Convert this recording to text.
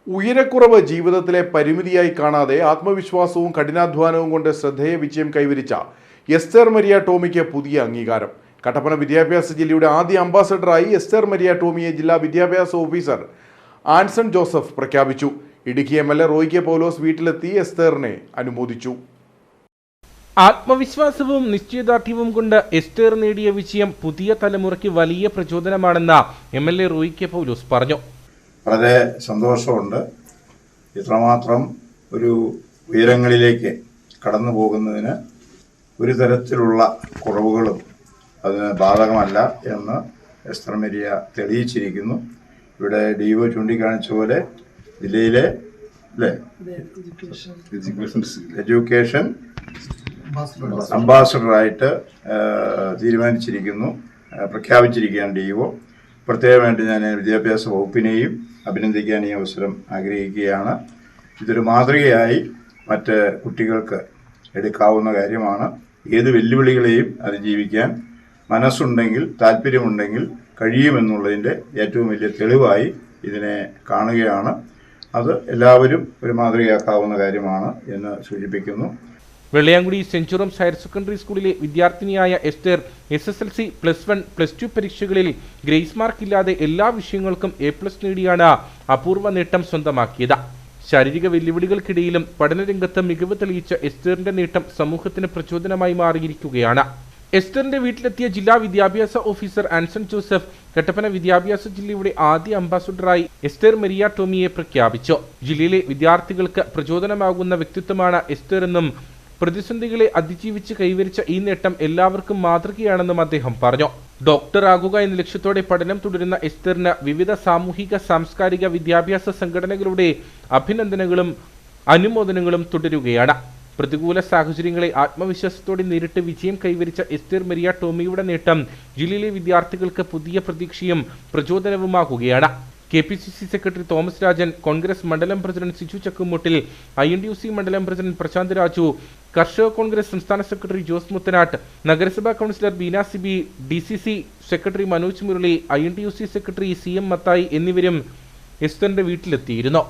ഉയരക്കുറവ് ജീവിതത്തിലെ പരിമിതിയായി കാണാതെ ആത്മവിശ്വാസവും കഠിനാധ്വാനവും കൊണ്ട് ശ്രദ്ധേയ വിജയം കൈവരിച്ച എസ്തർ മരിയ ടോമിക്ക് പുതിയ അംഗീകാരം. കട്ടപ്പന വിദ്യാഭ്യാസ ജില്ലയുടെ ആദ്യ അംബാസഡറായി എസ്തർ മരിയ ടോമിയെ ജില്ലാ വിദ്യാഭ്യാസ ഓഫീസർ ആൻസൺ ജോസഫ് പ്രഖ്യാപിച്ചു. ഇടുക്കി MLA റോയ് കെ പൗലോസ് വീട്ടിലെത്തി എസ്തറിനെ അനുമോദിച്ചു. ആത്മവിശ്വാസവും നിശ്ചയദാർഢ്യവും കൊണ്ട് എസ്തർ നേടിയ വിജയം പുതിയ തലമുറയ്ക്ക് വലിയ പ്രചോദനമാണെന്ന് MLA റോയ് കെ പൗലോസ് പറഞ്ഞു. വളരെ സന്തോഷമുണ്ട്. ഇത്രമാത്രം ഒരു ഉയരങ്ങളിലേക്ക് കടന്നു പോകുന്നതിന് ഒരു തരത്തിലുള്ള കുറവുകളും അതിന് ബാധകമല്ല എന്ന് എസ്തർ മരിയ തെളിയിച്ചിരിക്കുന്നു. ഇവിടെ DO ചൂണ്ടിക്കാണിച്ച പോലെ ജില്ലയിലെ എഡ്യൂക്കേഷൻ അംബാസഡറായിട്ട് തീരുമാനിച്ചിരിക്കുന്നു, പ്രഖ്യാപിച്ചിരിക്കുകയാണ് DO. പ്രത്യേകമായിട്ട് ഞാൻ വിദ്യാഭ്യാസ വകുപ്പിനെയും അഭിനന്ദിക്കാൻ ഈ അവസരം ആഗ്രഹിക്കുകയാണ്. ഇതൊരു മാതൃകയായി മറ്റ് കുട്ടികൾക്ക് എടുക്കാവുന്ന കാര്യമാണ്. ഏത് വെല്ലുവിളികളെയും അതിജീവിക്കാൻ മനസ്സുണ്ടെങ്കിൽ, താല്പര്യമുണ്ടെങ്കിൽ കഴിയുമെന്നുള്ളതിൻ്റെ ഏറ്റവും വലിയ തെളിവായി ഇതിനെ കാണുകയാണ്. അത് എല്ലാവരും ഒരു മാതൃകയാക്കാവുന്ന കാര്യമാണ് എന്ന് സൂചിപ്പിക്കുന്നു. Vellayamkudi saint George higher secondary സ്കൂളിലെ വിദ്യാർത്ഥിനിയായ എസ്തർ SSLC, +1, +2 പരീക്ഷകളിൽ ഗ്രേസ് മാർക്ക് ഇല്ലാതെ എല്ലാ വിഷയങ്ങൾക്കും A+ നേടിയാണ് അപൂർവ നേട്ടം സ്വന്തമാക്കിയത്. ശാരീരിക വെല്ലുവിളികൾക്കിടയിലും പഠനരംഗത്ത് മികവ് തെളിയിച്ച എസ്തറിന്റെ നേട്ടം സമൂഹത്തിന് പ്രചോദനമായി മാറിയിരിക്കുകയാണ്. എസ്തറിന്റെ വീട്ടിലെത്തിയ ജില്ലാ വിദ്യാഭ്യാസ ഓഫീസർ ആൻസൺ ജോസഫ് കട്ടപ്പന വിദ്യാഭ്യാസ ജില്ലയുടെ ആദ്യ അംബാസഡറായി എസ്തർ മരിയ ടോമിയെ പ്രഖ്യാപിച്ചു. ജില്ലയിലെ വിദ്യാർത്ഥികൾക്ക് പ്രചോദനമാകുന്ന വ്യക്തിത്വമാണ് എസ്തർ എന്നും പ്രതിസന്ധികളെ അതിജീവിച്ച് കൈവരിച്ച ഈ നേട്ടം എല്ലാവർക്കും മാതൃകയാണെന്നും അദ്ദേഹം പറഞ്ഞു. ഡോക്ടറാകുക എന്ന ലക്ഷ്യത്തോടെ പഠനം തുടരുന്ന എസ്തറിന് വിവിധ സാമൂഹിക സാംസ്കാരിക വിദ്യാഭ്യാസ സംഘടനകളുടെ അഭിനന്ദനങ്ങളും അനുമോദനങ്ങളും തുടരുകയാണ്. പ്രതികൂല സാഹചര്യങ്ങളെ ആത്മവിശ്വാസത്തോടെ നേരിട്ട് വിജയം കൈവരിച്ച എസ്തർ മരിയ ടോമിയുടെ നേട്ടം ജില്ലയിലെ വിദ്യാർത്ഥികൾക്ക് പുതിയ പ്രതീക്ഷയും പ്രചോദനവുമാകുകയാണ്. KPCC സെക്രട്ടറി തോമസ് രാജൻ, കോൺഗ്രസ് മണ്ഡലം പ്രസിഡന്റ് സിജു ചക്കുമുട്ടിൽ, INTUC മണ്ഡലം പ്രസിഡന്റ് പ്രശാന്ത് രാജു, കർഷക കോൺഗ്രസ് സംസ്ഥാന സെക്രട്ടറി ജോസ് മുത്തനാട്ട്, നഗരസഭാ councillor Beena Sibi, DCC secretary Manoj Murali, INTUC secretary CM Mathai എന്നിവരും എസ്തറിന്റെ വീട്ടിലെത്തിയിരുന്നു.